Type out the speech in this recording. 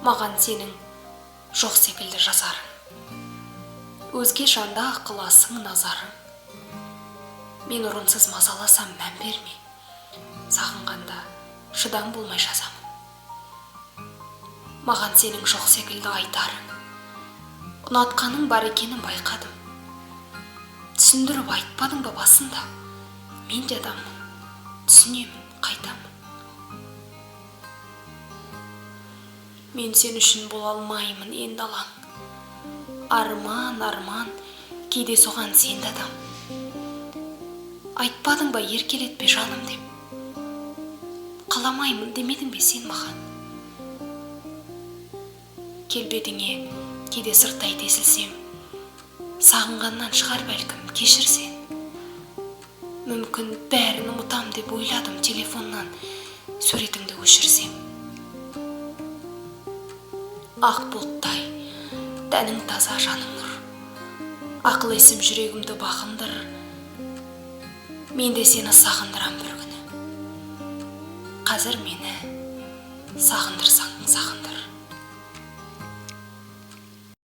маған сенің жоқ секілді жазарың. Өзге жанда ықыласың назарың. Мен орынсыз мазаласам мән берме, сағынғанда шыдам болмай жазамын. Маған сенің жоқ секілді айтарың. Ұнатқаның бар екенін байқадым. Түсіндіріп айтпадың ба басында? Мен де адаммын, түсінемін, қайтамын. Мен сен үшін бола алмаймын енді алаң. Арман, кейде соған сен де адам. Айтпадың ба еркелетпе жаным деп? Қаламаймын демедің бе сен маған? Келбетіңе кейде сырттай тесілсем, сағынғаннан шығар бәлкім, кешірсен. Мүмкін бәрін ұмытам деп ойладым, телефоннан суретіңді өшірсем. Ақ бұлттай, тәнің таза, жаның нұр. Ақыл есім жүрегімді бақындыр. Мен де сені сағындырам бір күні. Қазір мені сағындырсаң, сағындыр.